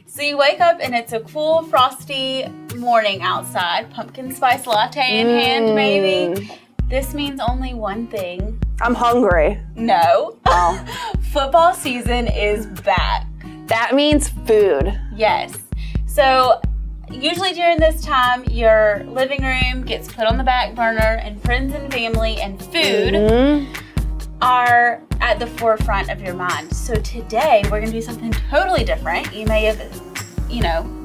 So you wake up and it's a cool, frosty morning outside. Pumpkin spice latte in hand, maybe. This means only one thing. I'm hungry. No. Oh. Football season is back. That means food. Yes. So usually during this time, your living room gets put on the back burner and friends and family and food are at the forefront of your mind. So today we're going to do something totally different. You may have,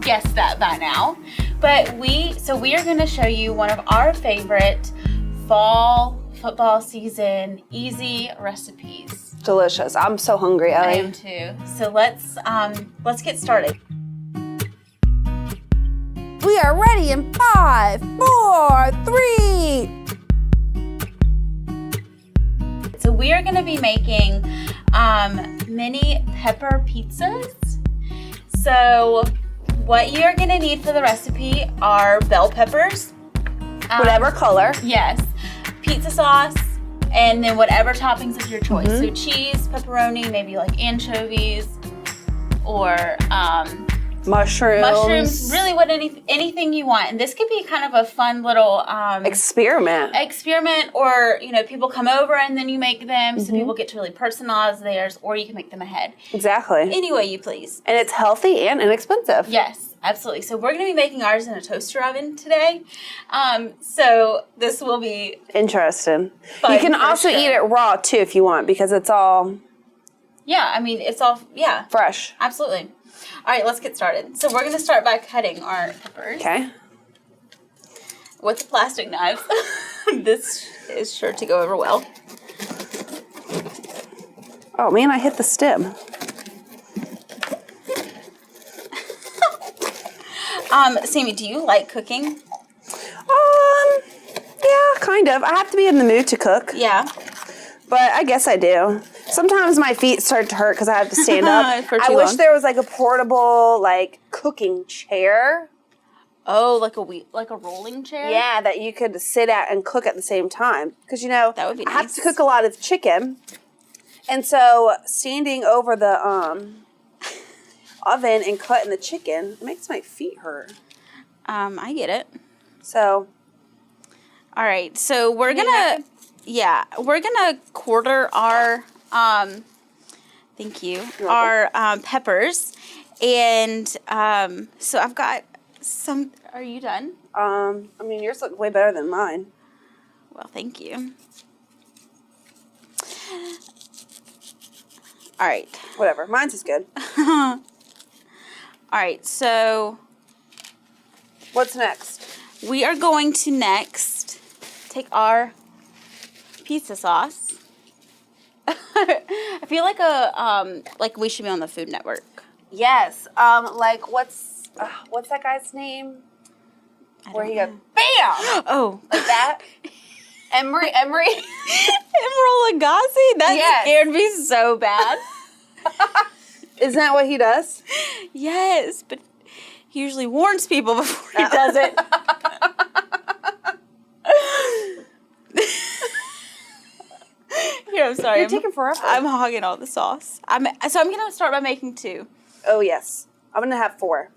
guessed that by now. But we are going to show you one of our favorite fall football season easy recipes. Delicious. I'm so hungry, Ellie. I am too. So let's get started. We are ready in 5, 4, 3. So we are going to be making mini pepper pizzas. So what you're going to need for the recipe are bell peppers. Whatever color. Yes. Pizza sauce, and then whatever toppings of your choice. So cheese, pepperoni, maybe like anchovies, or mushrooms, really anything you want. And this could be kind of a fun little experiment, or people come over and then you make them, so people get to really personalize theirs, or you can make them ahead. Exactly. Any way you please. And it's healthy and inexpensive. Yes, absolutely. So we're going to be making ours in a toaster oven today. So this will be interesting. You can also eat it raw too if you want, because it's all it's all fresh. Absolutely. All right, let's get started. So we're going to start by cutting our peppers. Okay. With the plastic knives. This is sure to go over well. Oh man, I hit the stem. Sammy, do you like cooking? Yeah, kind of. I have to be in the mood to cook. Yeah. But I guess I do. Sometimes my feet start to hurt because I have to stand up. For too I wish long. there was like a portable cooking chair. Oh, like a rolling chair? Yeah, that you could sit at and cook at the same time. Because that would be nice. I have to cook a lot of chicken. And so standing over the oven and cutting the chicken makes my feet hurt. I get it. So. All right, so we're gonna quarter our thank you, our peppers, and so I've got some. Are you done? Yours look way better than mine. Well, thank you. All right. Whatever, mine's is good. All right, so what's next? We are going to next take our pizza sauce. I feel like we should be on the Food Network. Yes. What's that guy's name? Where he goes, bam! Oh, like that. Emery. Emeril Lagasse? That scared me so bad. Isn't that what he does? Yes, but he usually warns people before he does it. Here, I'm sorry. You're taking forever. I'm hogging all the sauce. I'm going to start by making 2. Oh, yes. I'm going to have 4.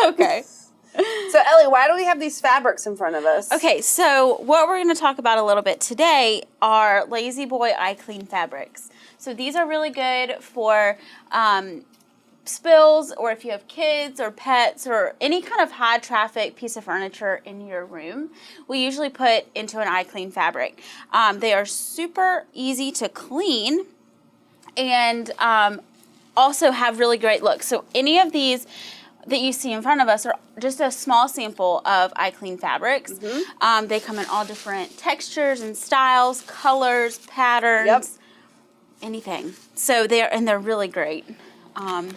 Okay. So, Ellie, why do we have these fabrics in front of us? Okay, so what we're going to talk about a little bit today are Lazy Boy Eye Clean fabrics. So these are really good for spills, or if you have kids or pets or any kind of high traffic piece of furniture in your room, we usually put into an eye clean fabric. They are super easy to clean and also have really great looks. So any of these that you see in front of us are just a small sample of eye clean fabrics. They come in all different textures and styles, colors, patterns, anything. So they're really great.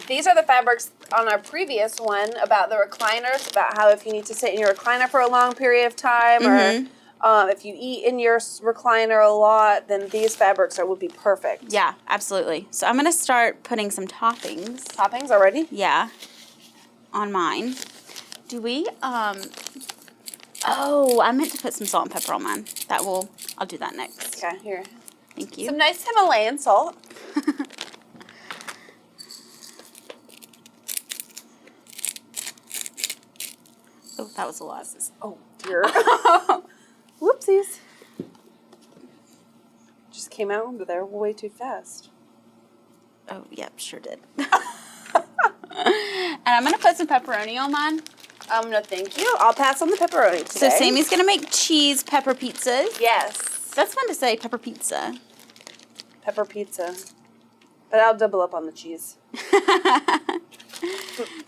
These are the fabrics on our previous one about the recliners, about how if you need to sit in your recliner for a long period of time, or if you eat in your recliner a lot, then these fabrics would be perfect. Yeah, absolutely. So I'm going to start putting some toppings. Toppings already? Yeah, on mine. Do we, oh, I meant to put some salt and pepper on mine. I'll do that next. Okay, here. Thank you. Some nice Himalayan salt. Oh, that was a lot. Oh, dear. Whoopsies. Just came out under there way too fast. Oh, yep, sure did. And I'm going to put some pepperoni on mine. No, thank you. I'll pass on the pepperoni today. So Sammy's going to make cheese pepper pizzas. Yes. That's fun to say, pepper pizza. Pepper pizza. But I'll double up on the cheese.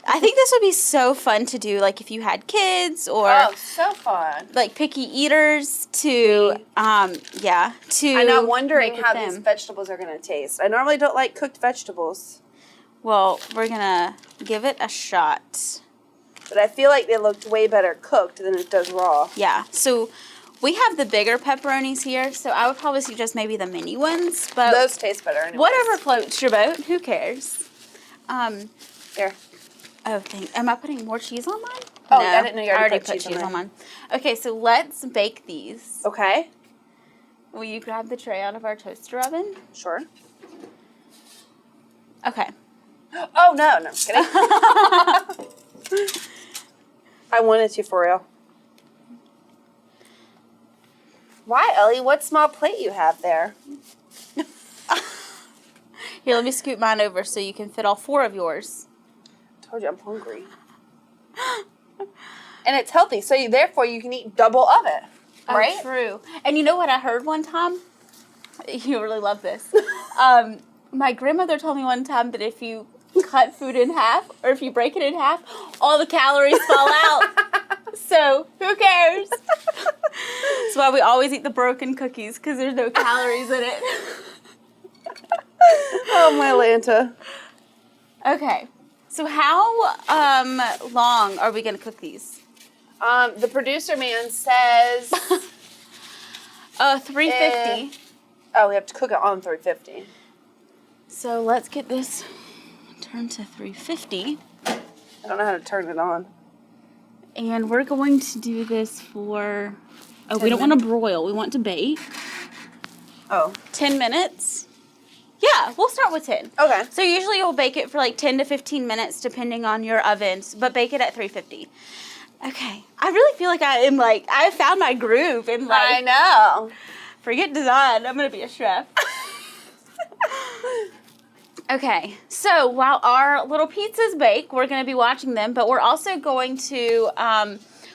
I think this would be so fun to do, like if you had kids or so fun. like picky eaters to, to. I'm not wondering how these vegetables are going to taste. I normally don't like cooked vegetables. Well, we're going to give it a shot. But I feel like they looked way better cooked than it does raw. Yeah, so we have the bigger pepperonis here, so I would probably suggest maybe the mini ones. But those taste better anyways. Whatever floats your boat, who cares? Here. Oh, am I putting more cheese on mine? Oh, no, I didn't know you already put cheese on mine. Okay, so let's bake these. Okay. Will you grab the tray out of our toaster oven? Sure. Okay. Oh, no, just kidding. I wanted to, for real. Why, Ellie? What small plate you have there? Here, let me scoot mine over so you can fit all 4 of yours. I told you I'm hungry. And it's healthy, so therefore you can eat double of it, right? Oh, true. And you know what I heard one time? You really love this. My grandmother told me one time that if you cut food in half, or if you break it in half, all the calories fall out. So, who cares? That's why we always eat the broken cookies, because there's no calories in it. Oh, my Lanta. Okay. So how long are we going to cook these? The producer man says... 350. We have to cook it on 350. So let's get this turned to 350. I don't know how to turn it on. And we're going to do this for... Oh, we don't want to broil. We want to bake. Oh. 10 minutes? Yeah, we'll start with 10. Okay. So usually you'll bake it for like 10 to 15 minutes depending on your ovens, but bake it at 350. Okay. I really feel like I found my groove in life. I know. Forget design. I'm going to be a chef. Okay. So while our little pizzas bake, we're going to be watching them, but we're also going to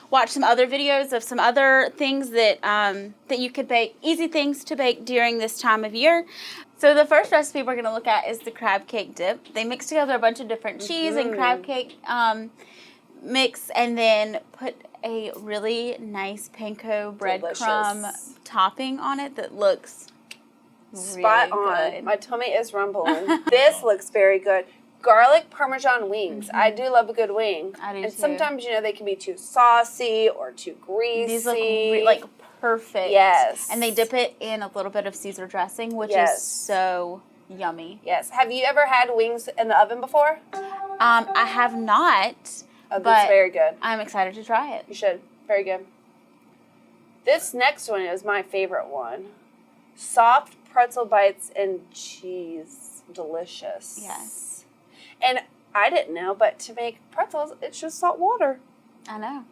watch some other videos of some other things that that you could bake, easy things to bake during this time of year. So the first recipe we're going to look at is the crab cake dip. They mix together a bunch of different cheese and crab cake mix, and then put a really nice panko breadcrumb topping on it that looks spot really on. good. My tummy is rumbling. This looks very good. Garlic Parmesan wings. I do love a good wing. I do and too. sometimes, they can be too saucy or too greasy. These look like perfect. Yes. And they dip it in a little bit of Caesar dressing, which is so yummy. Yes. Have you ever had wings in the oven before? I have not. Oh, that's very good. I'm excited to try it. You should. Very good. This next one is my favorite one. Soft pretzel bites and cheese. Delicious. Yes. And I didn't know, but to make pretzels, it's just salt water. I know.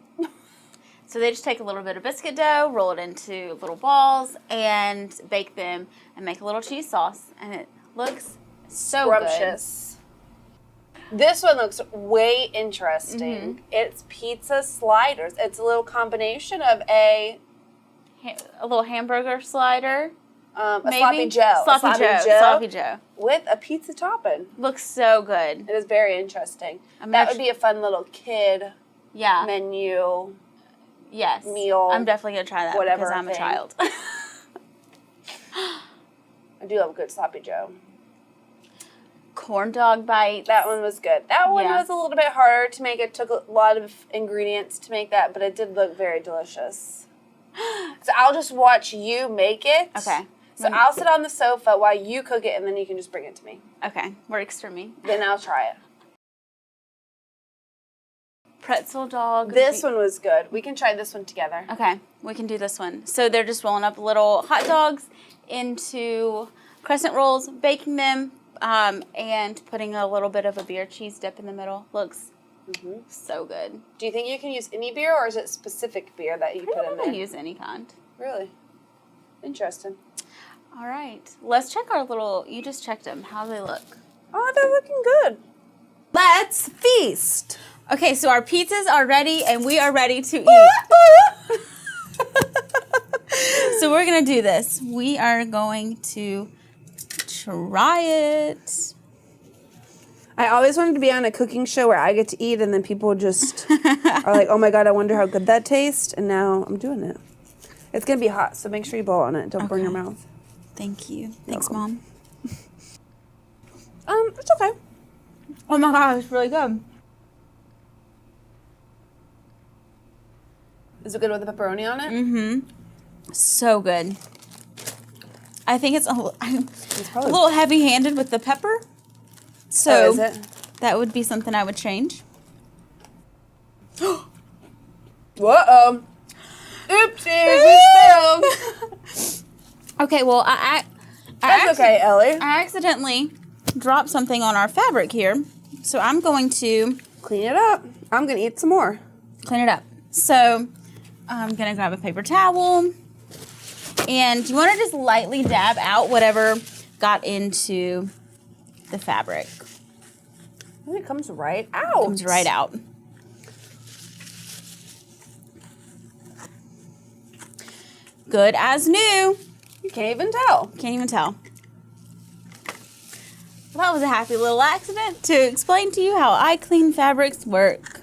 So they just take a little bit of biscuit dough, roll it into little balls, and bake them and make a little cheese sauce. And it looks so scrumptious. Good. This one looks way interesting. It's pizza sliders. It's a little combination of a little hamburger slider. A sloppy Joe. Sloppy Joe. With a pizza topping. Looks so good. It is very interesting. That would be a fun little kid menu. Yes. Meal. I'm definitely going to try that because I'm a child. I do love a good sloppy Joe. Corn dog bites. That one was good. That one was a little bit harder to make. It took a lot of ingredients to make that, but it did look very delicious. So I'll just watch you make it. Okay. So I'll sit on the sofa while you cook it, and then you can just bring it to me. Okay. Works for me. Then I'll try it. Pretzel dog. This one was good. We can try this one together. Okay. We can do this one. So they're just rolling up little hot dogs into crescent rolls, baking them, and putting a little bit of a beer cheese dip in the middle. Looks So good. Do you think you can use any beer, or is it specific beer that you put in there? Use any kind. Really? Interesting. All right. Let's check our little, you just checked them. How do they look? Oh, they're looking good. Let's feast. Okay, so our pizzas are ready and we are ready to eat. So we're going to do this. We are going to try it. I always wanted to be on a cooking show where I get to eat and then people just are like, oh my God, I wonder how good that tastes. And now I'm doing it. It's going to be hot, so make sure you bowl on it. Don't burn your mouth. Thank you. Thanks, Mom. It's okay. Oh my God, it's really good. Is it good with the pepperoni on it? Mm-hmm. So good. I think it's a Probably. little heavy-handed with the pepper. So is it? that would be something I would change. Whoa. Oopsie, we spilled. Okay, well, That's okay, Ellie. I accidentally dropped something on our fabric here, so I'm going to Clean it up. I'm going to eat some more. clean it up. So I'm going to grab a paper towel, and you want to just lightly dab out whatever got into the fabric. And it comes right out. Comes right out. Good as new. You can't even tell. Can't even tell. Well, that was a happy little accident to explain to you how I clean fabrics work.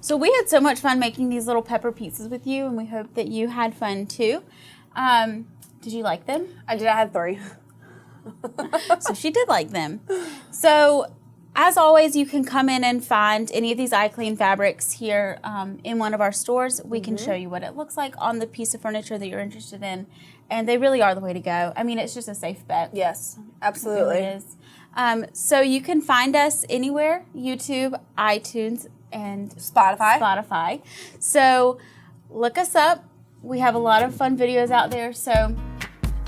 So we had so much fun making these little pepper pizzas with you, and we hope that you had fun too. Did you like them? I did. I had 3. So she did like them. So as always, you can come in and find any of these iClean fabrics here in one of our stores. We can show you what it looks like on the piece of furniture that you're interested in. And they really are the way to go. I mean, it's just a safe bet. Yes, It absolutely. really is. So you can find us anywhere, YouTube, iTunes, and Spotify. So look us up. We have a lot of fun videos out there. So,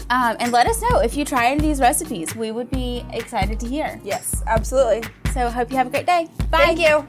and let us know if you try any of these recipes. We would be excited to hear. Yes, absolutely. So hope you have a great day. Bye. Thank you.